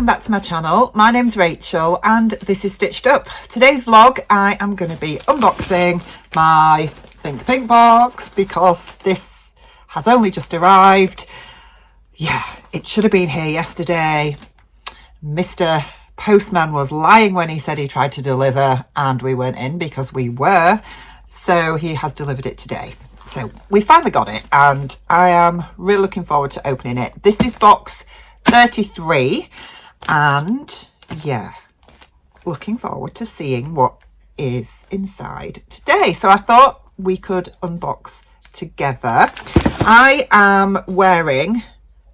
welcome back to my channel. My name's Rachel and this is Stitched Up. Today's vlog I am going to be unboxing my Think Pink box because this has only just arrived. Yeah, it should have been here yesterday. Mr. Postman was lying when he said he tried to deliver and we weren't in because we were. So he has delivered it today. So we finally got it and I am really looking forward to opening it. This is box 33 and yeah, looking forward to seeing what is inside today. So I thought we could unbox together. I am wearing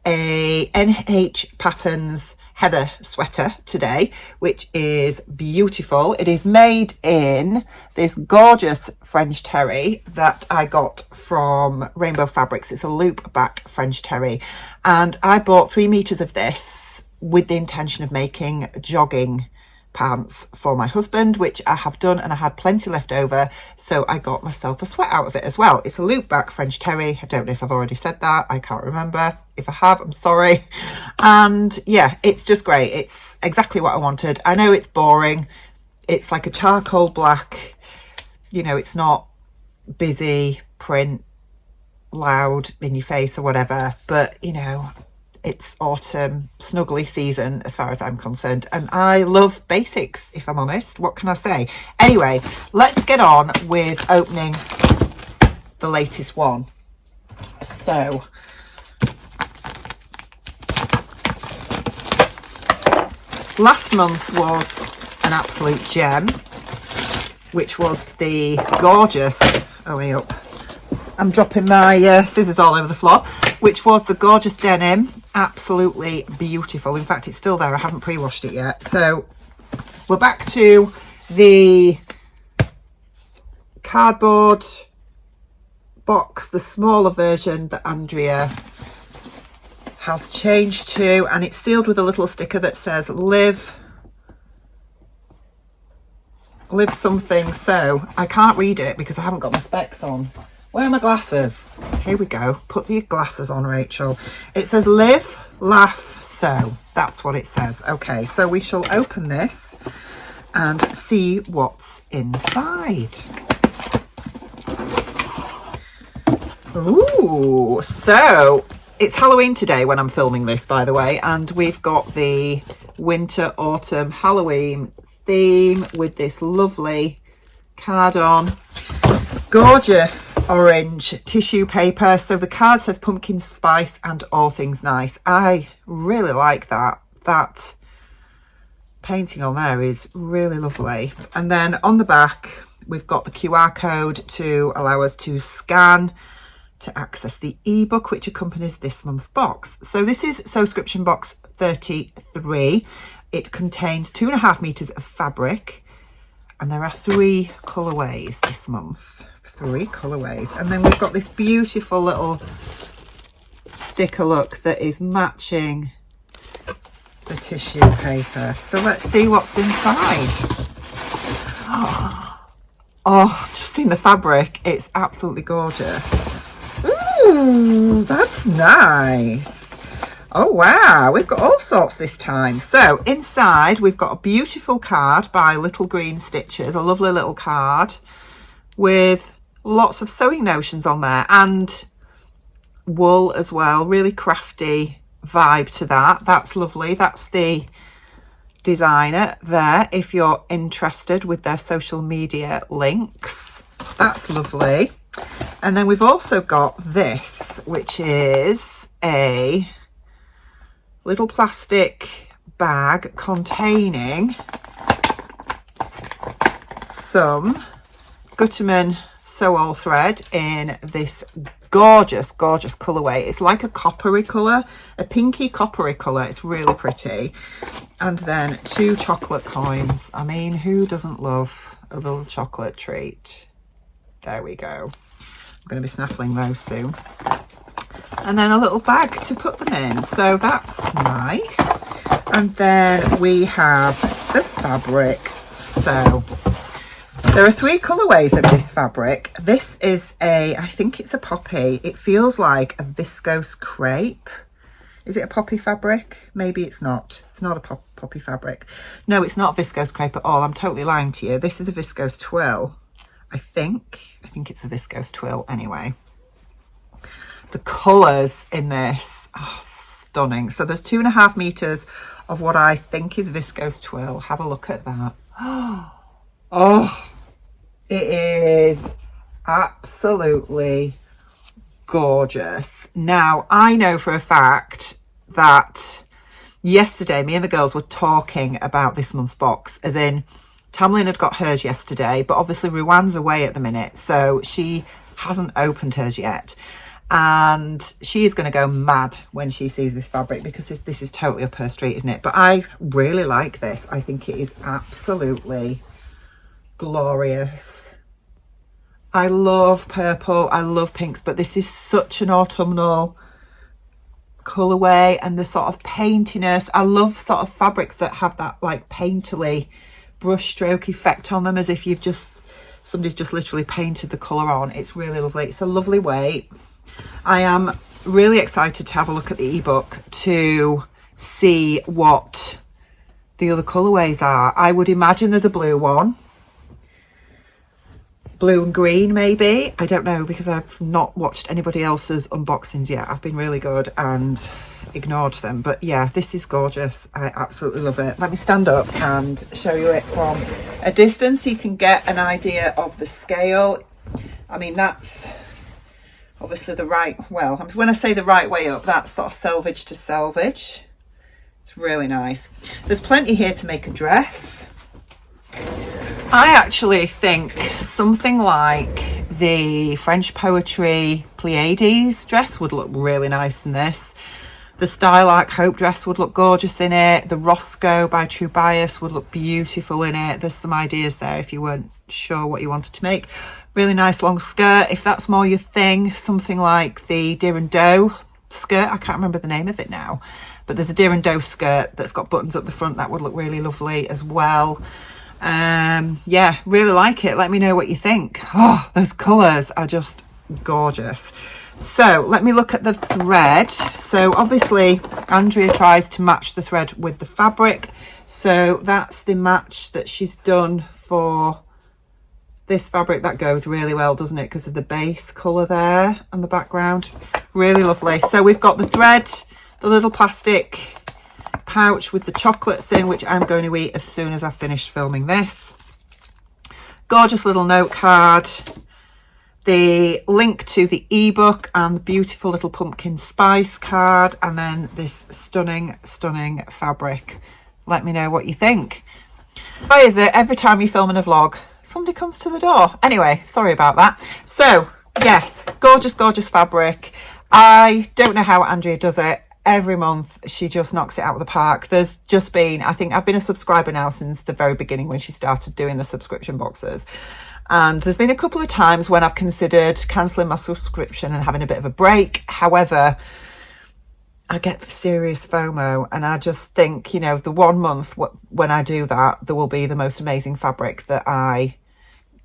a NH Patterns Heather sweater today, which is beautiful. It is made in this gorgeous French terry that I got from Rainbow Fabrics. It's a loop back French terry and I bought 3 meters of this with the intention of making jogging pants for my husband, which I have done, and I had plenty left over, so I got myself a sweat out of it as well. It's a loop back French terry. I don't know if I've already said that. I can't remember. If I have, I'm sorry. And yeah, it's just great. It's exactly what I wanted. I know it's boring. It's like a charcoal black, you know, it's not busy print, loud in your face or whatever, but you know, it's autumn snuggly season as far as I'm concerned, and I love basics, if I'm honest. What can I say? Anyway, let's get on with opening the latest one. So last month was an absolute gem, which was the gorgeous, oh way up, I'm dropping my scissors all over the floor, which was the gorgeous denim. Absolutely beautiful. In fact, it's still there. I haven't pre-washed it yet. So we're back to the cardboard box, the smaller version that Andrea has changed to, and it's sealed with a little sticker that says live something. So I can't read it because I haven't got my specs on. Where are my glasses? Here we go. Put your glasses on, Rachel. It says live, laugh, sew. That's what it says. Okay, so we shall open this and see what's inside. Ooh, so it's Halloween today when I'm filming this, by the way, and we've got the winter, autumn, Halloween theme with this lovely card on. Gorgeous orange tissue paper. So the card says pumpkin spice and all things nice. I really like that. That painting on there is really lovely. And then on the back, we've got the QR code to allow us to scan to access the ebook, which accompanies this month's box. So this is Sewscription box 33. It contains 2.5 meters of fabric, and there are 3 colorways this month. 3 colorways, and then we've got this beautiful little sticker look that is matching the tissue paper. So let's see what's inside. Oh, just seen the fabric. It's absolutely gorgeous. Ooh, that's nice. Oh wow, we've got all sorts this time. So inside we've got a beautiful card by Little Green Stitches, a lovely little card with lots of sewing notions on there and wool as well. Really crafty vibe to that. That's lovely. That's the designer there if you're interested, with their social media links. That's lovely. And then we've also got this, which is a little plastic bag containing some Gutermann Sew All thread in this gorgeous colorway. It's like a coppery color, a pinky coppery color. It's really pretty. And then 2 chocolate coins. I mean, who doesn't love a little chocolate treat? There we go. I'm going to be snaffling those soon. And then a little bag to put them in. So that's nice. And then we have the fabric. So there are 3 colorways of this fabric. This is I think it's a poppy. It feels like a viscose crepe. Is it a poppy fabric? Maybe it's not. It's not a poppy fabric. No, it's not viscose crepe at all. I'm totally lying to you. This is a viscose twill, I think. I think it's a viscose twill anyway. The colours in this are stunning. So there's 2.5 meters of what I think is viscose twill. Have a look at that. Oh, it is absolutely gorgeous. Now, I know for a fact that yesterday me and the girls were talking about this month's box, as in Tamlin had got hers yesterday, but obviously Ruan's away at the minute, so she hasn't opened hers yet. And she is going to go mad when she sees this fabric, because this is totally up her street, isn't it? But I really like this. I think it is absolutely glorious. I love purple, I love pinks, but this is such an autumnal colourway, and the sort of paintiness. I love sort of fabrics that have that like painterly brush stroke effect on them, as if somebody's just literally painted the colour on. It's really lovely. It's a lovely weight. I am really excited to have a look at the ebook to see what the other colourways are. I would imagine there's a blue one. Blue and green maybe. I don't know, because I've not watched anybody else's unboxings yet. I've been really good and ignored them. But yeah, this is gorgeous. I absolutely love it. Let me stand up and show you it from a distance so you can get an idea of the scale. I mean, that's obviously the right, well, when I say the right way up, that's sort of selvage to selvage. It's really nice. There's plenty here to make a dress. I actually think something like the French Poetry Pleiades dress would look really nice in this. The Style Arc Hope dress would look gorgeous in it. The Roscoe by True Bias would look beautiful in it. There's some ideas there if you weren't sure what you wanted to make. Really nice long skirt, if that's more your thing. Something like the Deer and Doe skirt. I can't remember the name of it now. But there's a Deer and Doe skirt that's got buttons up the front. That would look really lovely as well. Yeah, really like it. Let me know what you think. Oh, those colours are just gorgeous. So let me look at the thread. So obviously Andrea tries to match the thread with the fabric. So that's the match that she's done for this fabric. That goes really well, doesn't it? Because of the base colour there and the background. Really lovely. So we've got the thread, the little plastic pouch with the chocolates in, which I'm going to eat as soon as I've finished filming this. Gorgeous little note card. The link to the ebook and the beautiful little pumpkin spice card, and then this stunning fabric. Let me know what you think. Why is it every time you film in a vlog somebody comes to the door? Anyway, sorry about that. So yes, gorgeous fabric. I don't know how Andrea does it. Every month she just knocks it out of the park. There's just been, I think I've been a subscriber now since the very beginning when she started doing the subscription boxes. And there's been a couple of times when I've considered cancelling my subscription and having a bit of a break. However, I get the serious FOMO, and I just think, you know, the 1 month when I do that, there will be the most amazing fabric that I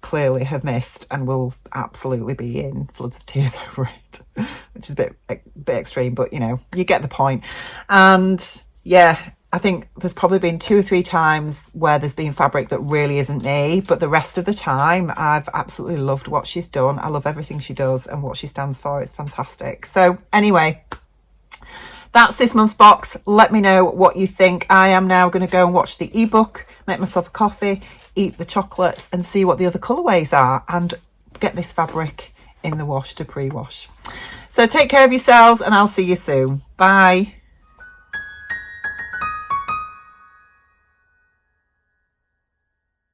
clearly have missed and will absolutely be in floods of tears over it, which is a bit extreme, but you know, you get the point. And yeah, I think there's probably been 2 or 3 times where there's been fabric that really isn't me, but the rest of the time I've absolutely loved what she's done. I love everything she does and what she stands for. It's fantastic. So anyway, that's this month's box. Let me know what you think. I am now going to go and watch the ebook, make myself a coffee, eat the chocolates, and see what the other colourways are, and get this fabric in the wash to pre-wash. So take care of yourselves, and I'll see you soon. Bye.